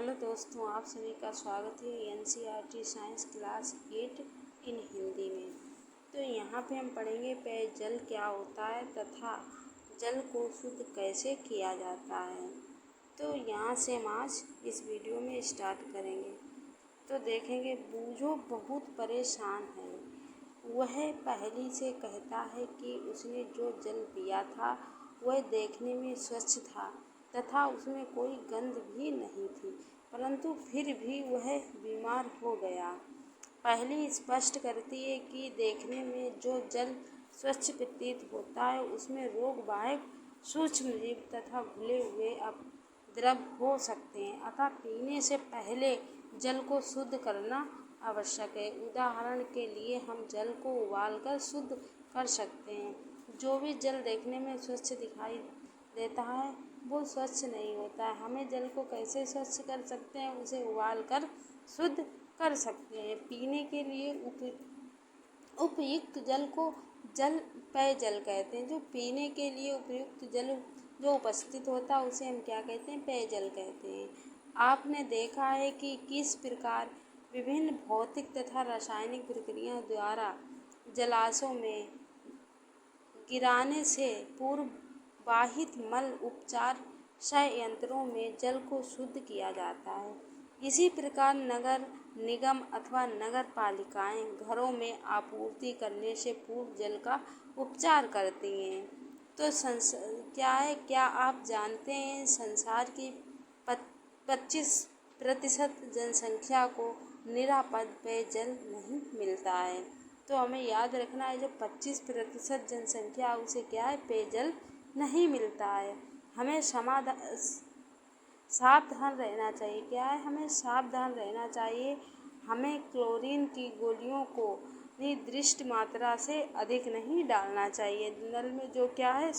Hello दोस्तों, आप सभी का स्वागत है एनसीईआरटी साइंस क्लास 8 इन हिंदी में। तो यहाँ पे हम पढ़ेंगे पेयजल क्या होता है तथा जल को शुद्ध कैसे किया जाता है। तो यहाँ से हम आज इस वीडियो में स्टार्ट करेंगे। तो देखेंगे, बूझो बहुत परेशान है, वह पहली से कहता है कि उसने जो जल पिया था वह देखने में स्वच्छ था तथा उसमें कोई गंध भी नहीं थी, परंतु फिर भी वह बीमार हो गया। पहली स्पष्ट करती है कि देखने में जो जल स्वच्छ प्रतीत होता है उसमें रोगवाहक सूक्ष्म जीव तथा घुले हुए द्रव हो सकते हैं, अतः पीने से पहले जल को शुद्ध करना आवश्यक है। उदाहरण के लिए हम जल को उबालकर शुद्ध कर सकते हैं। जो भी जल देखने में स्वच्छ दिखाई देता है वो स्वच्छ नहीं होता है। हमें जल को कैसे स्वच्छ कर सकते हैं? उसे उबाल कर शुद्ध कर सकते हैं। पीने के लिए उपयुक्त जल को पेयजल कहते हैं। जो पीने के लिए उपयुक्त जल जो उपस्थित होता है उसे हम क्या कहते हैं? पेयजल कहते हैं। आपने देखा है कि किस प्रकार विभिन्न भौतिक तथा रासायनिक प्रक्रियाओं द्वारा जलाशयों में गिराने से पूर्व बाहित मल उपचार संयंत्रों में जल को शुद्ध किया जाता है। इसी प्रकार नगर निगम अथवा नगर पालिकाएं घरों में आपूर्ति करने से पूर्व जल का उपचार करती हैं। तो क्या आप जानते हैं संसार की 25% जनसंख्या को निरापद पेयजल नहीं मिलता है। तो हमें याद रखना है, जो 25% जनसंख्या उसे क्या है? पेयजल नहीं मिलता है। हमें सावधान रहना चाहिए। क्या है? हमें सावधान रहना चाहिए। हमें क्लोरीन की गोलियों को निर्दिष्ट मात्रा से अधिक नहीं डालना चाहिए। नल में जो क्या है,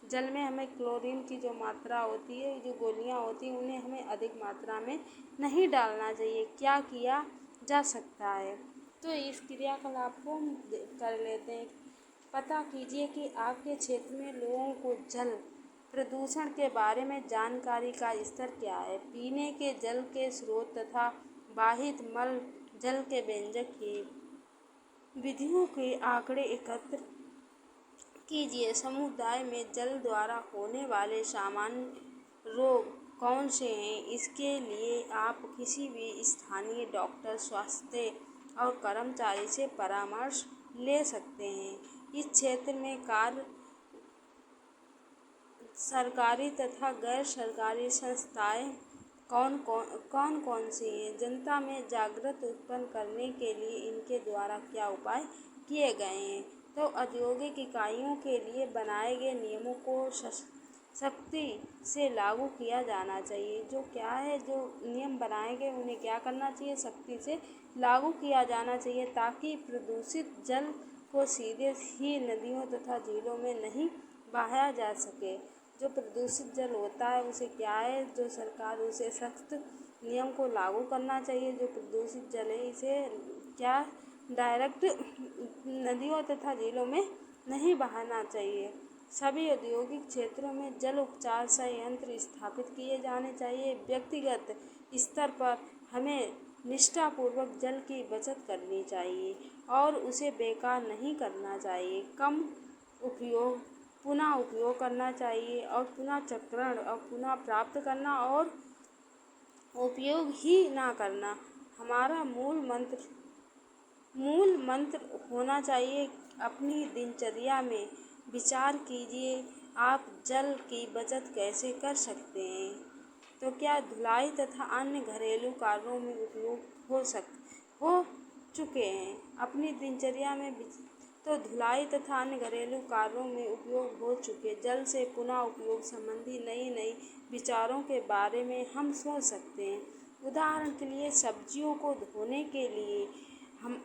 जल में हमें क्लोरीन की जो मात्रा होती है, जो गोलियां होती हैं, उन्हें हमें अधिक मात्रा में नहीं डालना चाहिए। क्या किया जा सकता है? तो इस क्रियाकलाप को हम कर लेते हैं। पता कीजिए कि आपके क्षेत्र में लोगों को जल प्रदूषण के बारे में जानकारी का स्तर क्या है। पीने के जल के स्रोत तथा बाहित मल जल के व्यंजक की विधियों के आंकड़े एकत्र कीजिए। समुदाय में जल द्वारा होने वाले सामान्य रोग कौन से हैं? इसके लिए आप किसी भी स्थानीय डॉक्टर, स्वास्थ्य और कर्मचारी से परामर्श ले सकते हैं। इस क्षेत्र में कार्य सरकारी तथा गैर सरकारी संस्थाएं कौन कौन सी हैं? जनता में जागरूकता उत्पन्न करने के लिए इनके द्वारा क्या उपाय किए गए हैं? तो औद्योगिक इकाइयों के लिए बनाए गए नियमों को सख्ती से लागू किया जाना चाहिए। जो क्या है, जो नियम बनाए गए उन्हें क्या करना चाहिए? सख्ती से लागू किया जाना चाहिए, ताकि प्रदूषित जल को सीधे ही नदियों तथा झीलों में नहीं बहाया जा सके। जो प्रदूषित जल होता है उसे क्या है, जो सरकार उसे सख्त नियम को लागू करना चाहिए। जो प्रदूषित जल है इसे क्या डायरेक्ट नदियों तथा झीलों में नहीं बहाना चाहिए। सभी औद्योगिक क्षेत्रों में जल उपचार संयंत्र स्थापित किए जाने चाहिए। व्यक्तिगत स्तर पर हमें निष्ठापूर्वक जल की बचत करनी चाहिए और उसे बेकार नहीं करना चाहिए। कम उपयोग, पुनः उपयोग करना चाहिए और पुनः चक्रण और पुनः प्राप्त करना और उपयोग ही ना करना हमारा मूल मंत्र होना चाहिए। अपनी दिनचर्या में विचार कीजिए, आप जल की बचत कैसे कर सकते हैं। तो क्या धुलाई तथा अन्य घरेलू कार्यों में उपयोग हो चुके हैं। अपनी दिनचर्या में तो धुलाई तथा अन्य घरेलू कार्यों में उपयोग हो चुके जल से पुनः उपयोग संबंधी नई विचारों के बारे में हम सोच सकते हैं। उदाहरण के लिए सब्जियों को धोने के लिए हम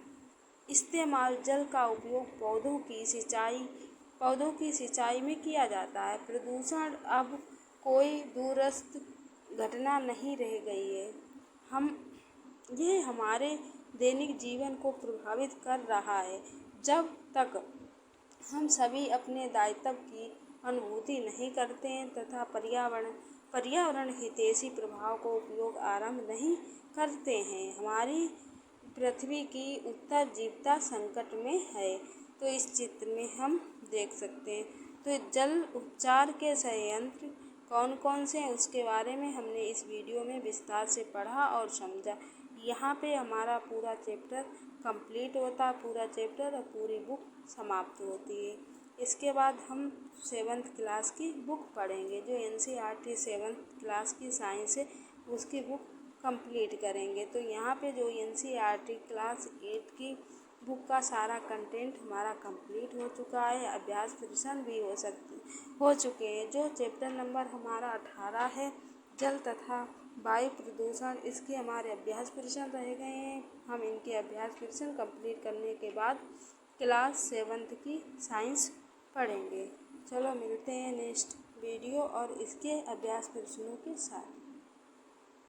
इस्तेमाल जल का उपयोग पौधों की सिंचाई में किया जाता है। प्रदूषण अब कोई दूरस्थ घटना नहीं रह गई है। ये हमारे दैनिक जीवन को प्रभावित कर रहा है। जब तक हम सभी अपने दायित्व की अनुभूति नहीं करते हैं तथा पर्यावरण पर्यावरण हितैषी प्रभाव को उपयोग आरंभ नहीं करते हैं। हमारी पृथ्वी की उत्तरजीविता संकट में है। तो इस चित्र में हम देख सकते हैं। तो जल उपचार के संयंत्र कौन कौन से हैं उसके बारे में हमने इस वीडियो में विस्तार से पढ़ा और समझा। यहाँ पे हमारा पूरा चैप्टर कंप्लीट होता है, पूरा चैप्टर और पूरी बुक समाप्त होती है। इसके बाद हम 7th क्लास की बुक पढ़ेंगे, जो NCERT 7th क्लास की साइंस है उसकी बुक कंप्लीट करेंगे। तो यहाँ पे जो NCERT क्लास 8 की बुक का सारा कंटेंट हमारा कंप्लीट हो चुका है। अभ्यास प्रश्न भी हो चुके हैं। जो चैप्टर नंबर हमारा 18 है, जल तथा वायु प्रदूषण, इसके हमारे अभ्यास प्रश्न रह गए हैं। हम इनके अभ्यास प्रश्न कंप्लीट करने के बाद क्लास 7th की साइंस पढ़ेंगे। चलो मिलते हैं नेक्स्ट वीडियो और इसके अभ्यास प्रश्नों के साथ।